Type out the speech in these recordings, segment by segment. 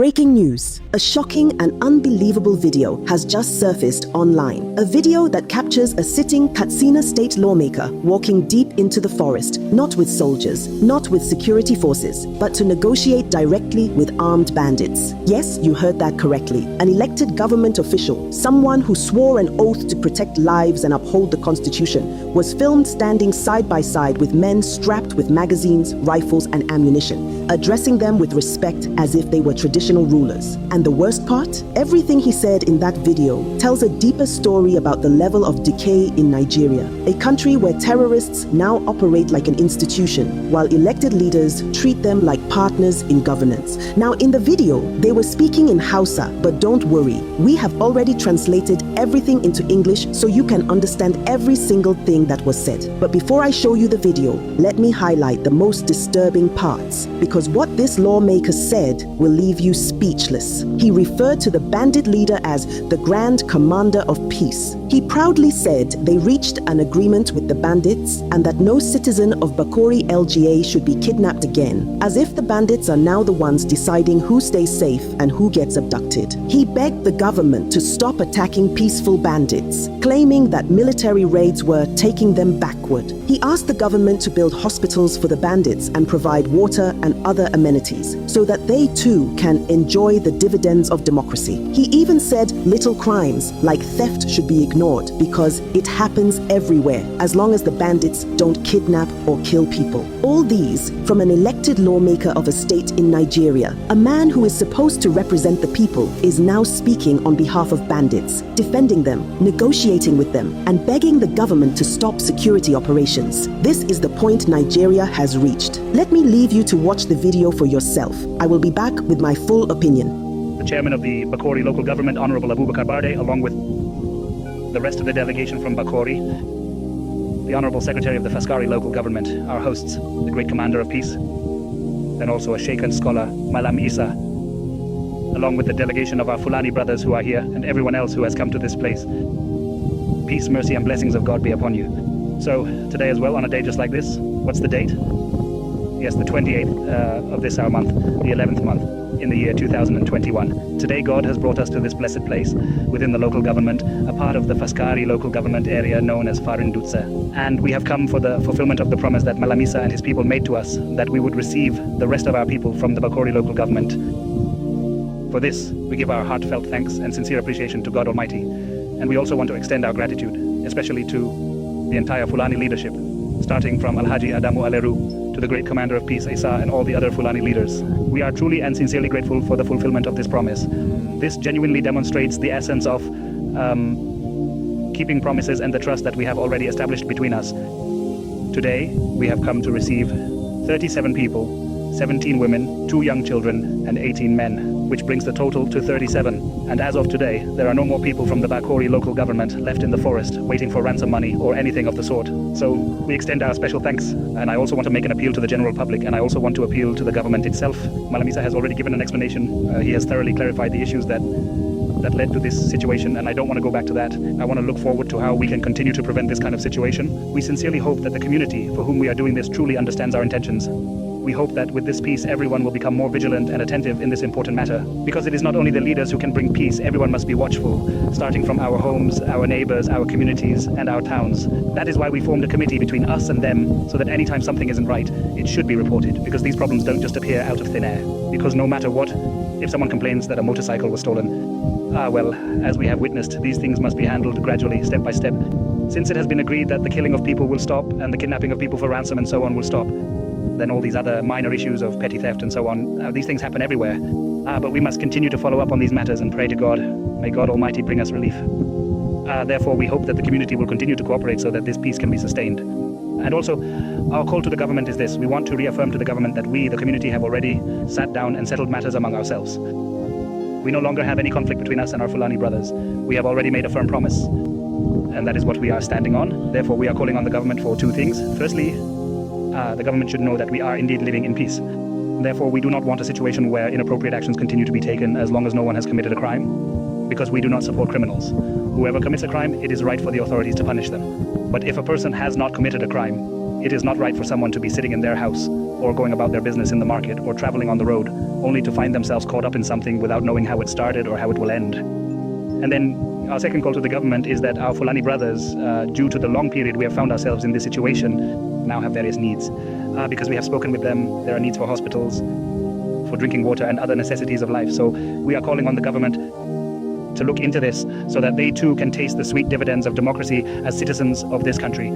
Breaking news. A shocking and unbelievable video has just surfaced online. A video that captures a sitting Katsina state lawmaker walking deep into the forest, not with soldiers, not with security forces, but to negotiate directly with armed bandits. Yes, you heard that correctly. An elected government official, someone who swore an oath to protect lives and uphold the Constitution, was filmed standing side by side with men strapped with magazines, rifles, and ammunition, addressing them with respect as if they were traditional rulers. And the worst part? Everything he said in that video tells a deeper story about the level of decay in Nigeria, a country where terrorists now operate like an institution, while elected leaders treat them like partners in governance. Now, in the video, they were speaking in Hausa, but don't worry, we have already translated everything into English so you can understand every single thing that was said. But before I show you the video, let me highlight the most disturbing parts, because what this lawmaker said will leave you speechless. He referred to the bandit leader as the Grand Commander of Peace. He proudly said they reached an agreement with the bandits and that no citizen of Bakori LGA should be kidnapped again, as if the bandits are now the ones deciding who stays safe and who gets abducted. He begged the government to stop attacking peaceful bandits, claiming that military raids were taking them backward. He asked the government to build hospitals for the bandits and provide water and other amenities so that they too can enjoy the dividends of democracy. He even said little crimes like theft should be ignored because it happens everywhere as long as the bandits don't kidnap or kill people. All these from an elected lawmaker of a state in Nigeria. A man who is supposed to represent the people is now speaking on behalf of bandits, defending them, negotiating with them, and begging the government to stop security operations. This is the point Nigeria has reached. Let me leave you to watch the video for yourself. I will be back with my full opinion. The chairman of the Bakori local government, Honorable Abubakar Barde, along with the rest of the delegation from Bakori, the Honorable Secretary of the Faskari local government, our hosts, the great commander of peace, and also a sheikh and scholar, Malam Isa, along with the delegation of our Fulani brothers who are here and everyone else who has come to this place. Peace, mercy, and blessings of God be upon you. So today as well, on a day just like this, what's the date? Yes, the 28th of this our month, the 11th month in the year 2021. Today God has brought us to this blessed place within the local government, a part of the Faskari local government area known as Farindutse. And we have come for the fulfillment of the promise that Malamisa and his people made to us, that we would receive the rest of our people from the Bakori local government. For this, we give our heartfelt thanks and sincere appreciation to God Almighty. And we also want to extend our gratitude, especially to the entire Fulani leadership, starting from Alhaji Adamu Aleru, to the great commander of peace, Isa, and all the other Fulani leaders. We are truly and sincerely grateful for the fulfillment of this promise. This genuinely demonstrates the essence of keeping promises and the trust that we have already established between us. Today, we have come to receive 37 people, 17 women, 2 young children, and 18 men, which brings the total to 37. And as of today, there are no more people from the Bakori local government left in the forest waiting for ransom money or anything of the sort. So we extend our special thanks. And I also want to make an appeal to the general public, and I also want to appeal to the government itself. Malamisa has already given an explanation. He has thoroughly clarified the issues that led to this situation, and I don't want to go back to that. I want to look forward to how we can continue to prevent this kind of situation. We sincerely hope that the community for whom we are doing this truly understands our intentions. We hope that with this peace, everyone will become more vigilant and attentive in this important matter. Because it is not only the leaders who can bring peace, everyone must be watchful, starting from our homes, our neighbors, our communities, and our towns. That is why we formed a committee between us and them, so that anytime something isn't right, it should be reported, because these problems don't just appear out of thin air. Because no matter what, if someone complains that a motorcycle was stolen, well, as we have witnessed, these things must be handled gradually, step by step. Since it has been agreed that the killing of people will stop, and the kidnapping of people for ransom and so on will stop, then all these other minor issues of petty theft and so on, these things happen everywhere. But we must continue to follow up on these matters and pray to God. May God Almighty bring us relief. Therefore, we hope that the community will continue to cooperate so that this peace can be sustained. And also, our call to the government is this. We want to reaffirm to the government that we, the community, have already sat down and settled matters among ourselves. We no longer have any conflict between us and our Fulani brothers. We have already made a firm promise, and that is what we are standing on. Therefore, we are calling on the government for 2 things. Firstly, the government should know that we are indeed living in peace. Therefore, we do not want a situation where inappropriate actions continue to be taken as long as no one has committed a crime, because we do not support criminals. Whoever commits a crime, it is right for the authorities to punish them. But if a person has not committed a crime, it is not right for someone to be sitting in their house or going about their business in the market, or traveling on the road, only to find themselves caught up in something without knowing how it started or how it will end. And then our second call to the government is that our Fulani brothers, due to the long period we have found ourselves in this situation, now have various needs. Because we have spoken with them, there are needs for hospitals, for drinking water and other necessities of life. So we are calling on the government to look into this so that they too can taste the sweet dividends of democracy as citizens of this country.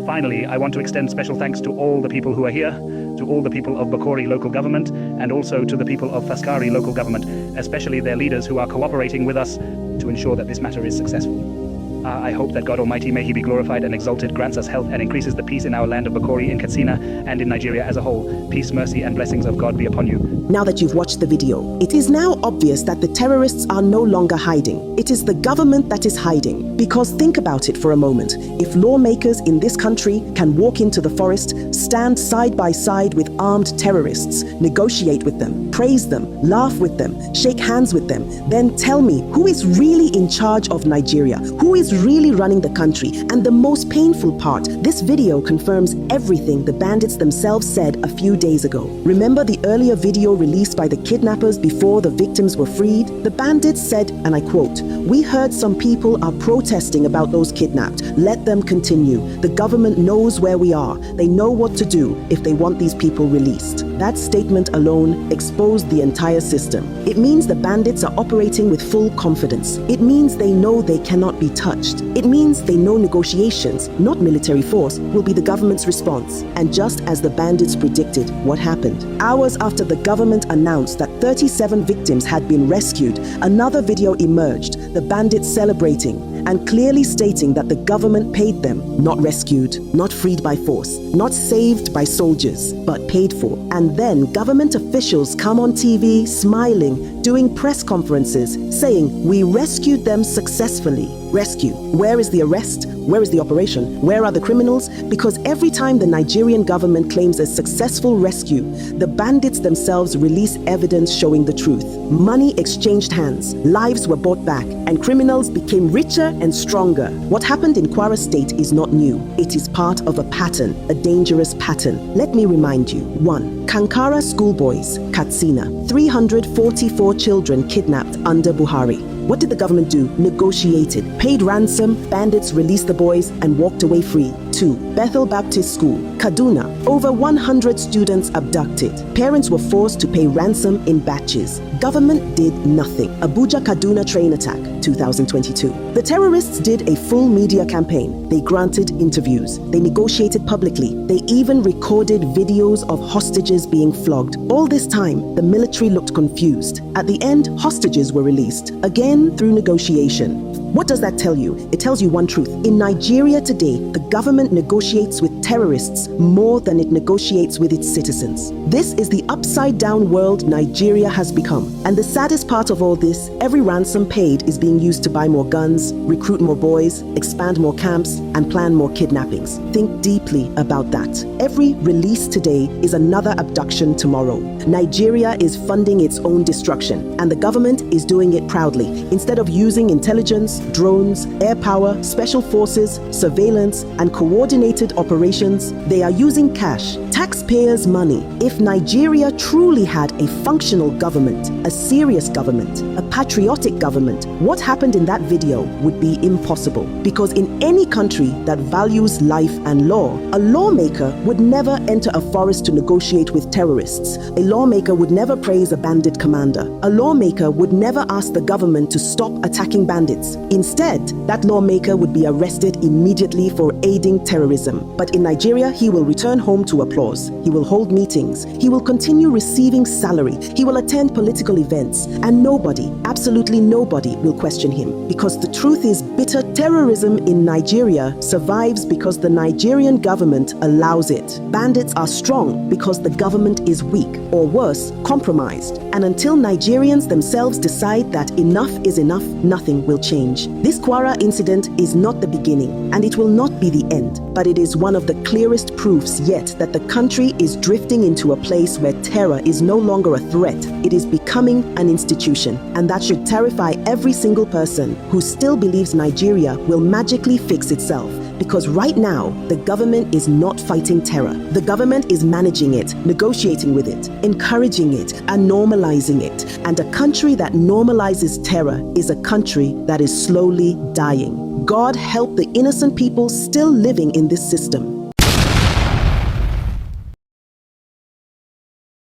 Finally, I want to extend special thanks to all the people who are here, to all the people of Bakori local government, and also to the people of Faskari local government, especially their leaders who are cooperating with us to ensure that this matter is successful. I hope that God Almighty, may He be glorified and exalted, grants us health and increases the peace in our land of Bakori, in Katsina, and in Nigeria as a whole. Peace, mercy, and blessings of God be upon you. Now that you've watched the video, it is now obvious that the terrorists are no longer hiding. It is the government that is hiding. Because think about it for a moment. If lawmakers in this country can walk into the forest, stand side by side with armed terrorists, negotiate with them, praise them, laugh with them, shake hands with them, then tell me, who is really in charge of Nigeria? Who is really running the country? And the most painful part, this video confirms everything the bandits themselves said a few days ago. Remember the earlier video released by the kidnappers before the victims were freed? The bandits said, and I quote, "We heard some people are protesting about those kidnapped. Let them continue. The government knows where we are. They know what to do if they want these people released." That statement alone exposed the entire system. It means the bandits are operating with full confidence. It means they know they cannot be touched. It means they know negotiations, not military force, will be the government's response. And just as the bandits predicted, what happened? Hours after the government announced that 37 victims had been rescued, another video emerged, the bandits celebrating and clearly stating that the government paid them, not rescued, not freed by force, not saved by soldiers, but paid for. And then government officials come on TV smiling, doing press conferences, saying, "We rescued them successfully." Rescue. Where is the arrest? Where is the operation? Where are the criminals? Because every time the Nigerian government claims a successful rescue, the bandits themselves release evidence showing the truth. Money exchanged hands, lives were bought back, and criminals became richer and stronger. What happened in Kwara State is not new. It is part of a pattern, a dangerous pattern. Let me remind you. 1. Kankara schoolboys, Katsina. 344 children kidnapped under Buhari. What did the government do? Negotiated, paid ransom, bandits released the boys and walked away free. 2. Bethel Baptist School, Kaduna. Over 100 students abducted. Parents were forced to pay ransom in batches. Government did nothing. Abuja Kaduna train attack, 2022. The terrorists did a full media campaign. They granted interviews. They negotiated publicly. They even recorded videos of hostages being flogged. All this time, the military looked confused. At the end, hostages were released, again through negotiation. What does that tell you? It tells you one truth. In Nigeria today, the government negotiates with terrorists more than it negotiates with its citizens. This is the upside-down world Nigeria has become. And the saddest part of all this, every ransom paid is being used to buy more guns, recruit more boys, expand more camps, and plan more kidnappings. Think deeply about that. Every release today is another abduction tomorrow. Nigeria is funding its own destruction, and the government is doing it proudly. Instead of using intelligence, drones, air power, special forces, surveillance, and coordinated operations, they are using cash, taxpayers' money. If Nigeria truly had a functional government, a serious government, a patriotic government, what happened in that video would be impossible. Because in any country that values life and law, a lawmaker would never enter a forest to negotiate with terrorists. A lawmaker would never praise a bandit commander. A lawmaker would never ask the government to stop attacking bandits. Instead, that lawmaker would be arrested immediately for aiding terrorism. But in Nigeria, he will return home to applause. He will hold meetings. He will continue receiving salary. He will attend political events. And nobody, absolutely nobody, will question him. Because the truth is, bitter terrorism in Nigeria survives because the Nigerian government allows it. Bandits are strong because the government is weak, or worse, compromised. And until Nigerians themselves decide that enough is enough, nothing will change. This Kwara incident is not the beginning, and it will not be the end, but it is one of the clearest proofs yet that the country is drifting into a place where terror is no longer a threat. It is becoming an institution, and that should terrify every single person who still believes Nigeria will magically fix itself. Because right now, the government is not fighting terror. The government is managing it, negotiating with it, encouraging it, and normalizing it. And a country that normalizes terror is a country that is slowly dying. God help the innocent people still living in this system.